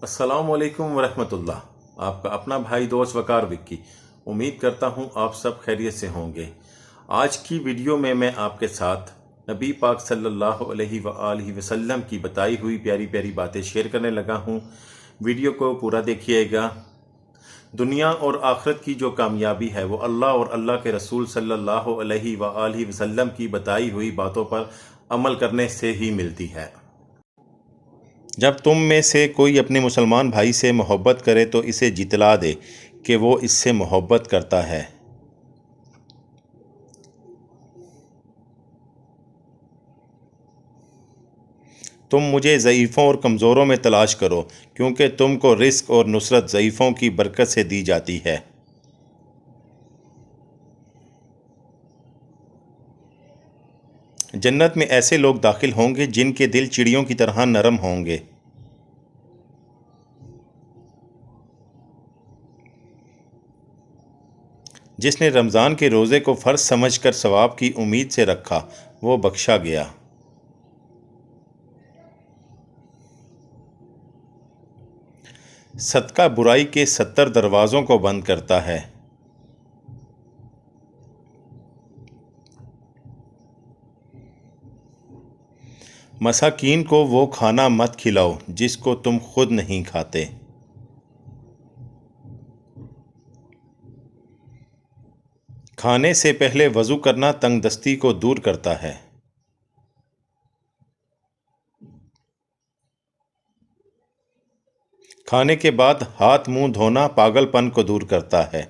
अस्सलाम वालेकुम वरहमतुल्लाह। आपका अपना भाई दोस्त वकार विक्की। उम्मीद करता हूँ आप सब खैरियत से होंगे। आज की वीडियो में मैं आपके साथ नबी पाक सल्लल्लाहु अलैहि वसल्लम की बताई हुई प्यारी प्यारी बातें शेयर करने लगा हूँ। वीडियो को पूरा देखिएगा। दुनिया और आखिरत की जो कामयाबी है वो अल्लाह और अल्लाह के रसूल सल्लल्लाहु अलैहि वसल्लम की बताई हुई बातों पर अमल करने से ही मिलती है। जब तुम में से कोई अपने मुसलमान भाई से मोहब्बत करे तो इसे जितला दे कि वो इससे मोहब्बत करता है। तुम मुझे ज़ईफ़ों और कमज़ोरों में तलाश करो, क्योंकि तुमको रिस्क और नुसरत ज़ईफ़ों की बरकत से दी जाती है। जन्नत में ऐसे लोग दाखिल होंगे जिनके दिल चिड़ियों की तरह नरम होंगे। जिसने रमज़ान के रोज़े को फ़र्ज समझकर सवाब की उम्मीद से रखा, वो बख्शा गया। सदका बुराई के 70 दरवाज़ों को बंद करता है। मसाकीन को वो खाना मत खिलाओ जिसको तुम खुद नहीं खाते। खाने से पहले वज़ू करना तंगदस्ती को दूर करता है। खाने के बाद हाथ मुंह धोना पागलपन को दूर करता है।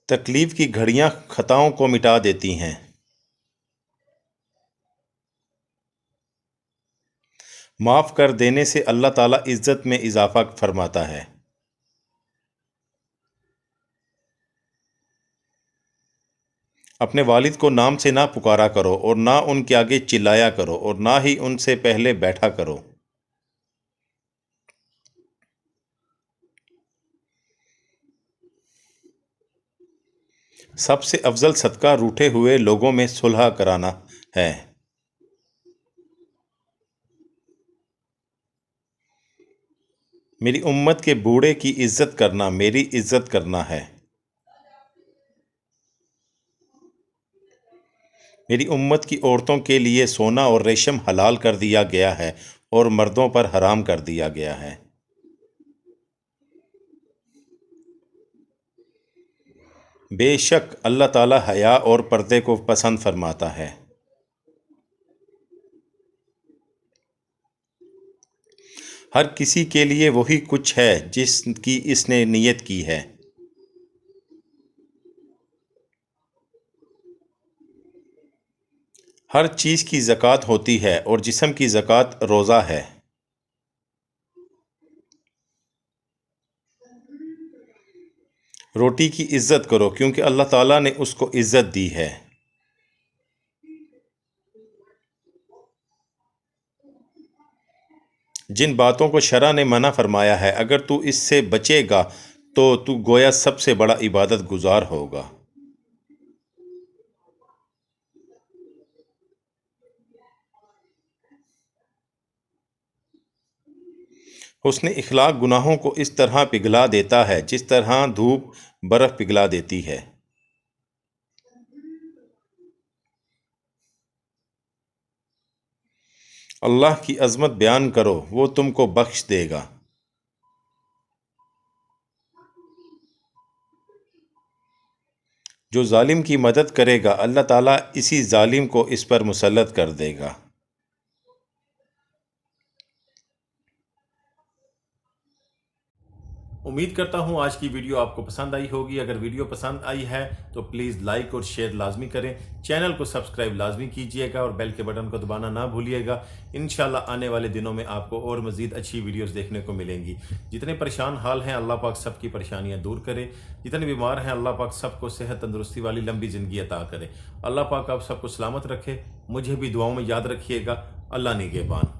तकलीफ की घड़ियां खताओं को मिटा देती हैं। माफ़ कर देने से अल्लाह ताला इज़्ज़त में इजाफ़ा फरमाता है। अपने वालिद को नाम से ना पुकारा करो और ना उनके आगे चिल्लाया करो और ना ही उनसे पहले बैठा करो। सबसे अफजल सदका रूठे हुए लोगों में सुलह कराना है। मेरी उम्मत के बूढ़े की इज्जत करना मेरी इज्जत करना है। मेरी उम्मत की औरतों के लिए सोना और रेशम हलाल कर दिया गया है और मर्दों पर हराम कर दिया गया है। बेशक अल्लाह ताला हया और पर्दे को पसंद फरमाता है। हर किसी के लिए वही कुछ है जिसकी इसने नियत की है। हर चीज़ की ज़कात होती है और जिस्म की ज़कात रोज़ा है। रोटी की इज़्ज़त करो क्योंकि अल्लाह ताला ने उसको इज़्ज़त दी है। जिन बातों को शरा ने मना फरमाया है, अगर तू इससे बचेगा तो तू गोया सबसे बड़ा इबादत गुजार होगा। हुस्न इखलाक गुनाहों को इस तरह पिघला देता है जिस तरह धूप बर्फ़ पिघला देती है। अल्लाह की अज़मत बयान करो, वो तुमको बख्श देगा। जो जालिम की मदद करेगा, अल्लाह ताला इसी जालिम को इस पर मुसल्लत कर देगा। उम्मीद करता हूँ आज की वीडियो आपको पसंद आई होगी। अगर वीडियो पसंद आई है तो प्लीज़ लाइक और शेयर लाजमी करें। चैनल को सब्सक्राइब लाजमी कीजिएगा और बेल के बटन को दबाना ना भूलिएगा। इंशाल्लाह आने वाले दिनों में आपको और मज़ीद अच्छी वीडियोस देखने को मिलेंगी। जितने परेशान हाल हैं अल्लाह पाक सबकी परेशानियाँ दूर करे। जितने बीमार हैं अल्लाह पाक सबको सेहत तंदुरुस्ती वाली लंबी ज़िंदगी अता करे। अल्लाह पाक आप सबको सलामत रखे। मुझे भी दुआओं में याद रखिएगा। अल्लाह निगहबान।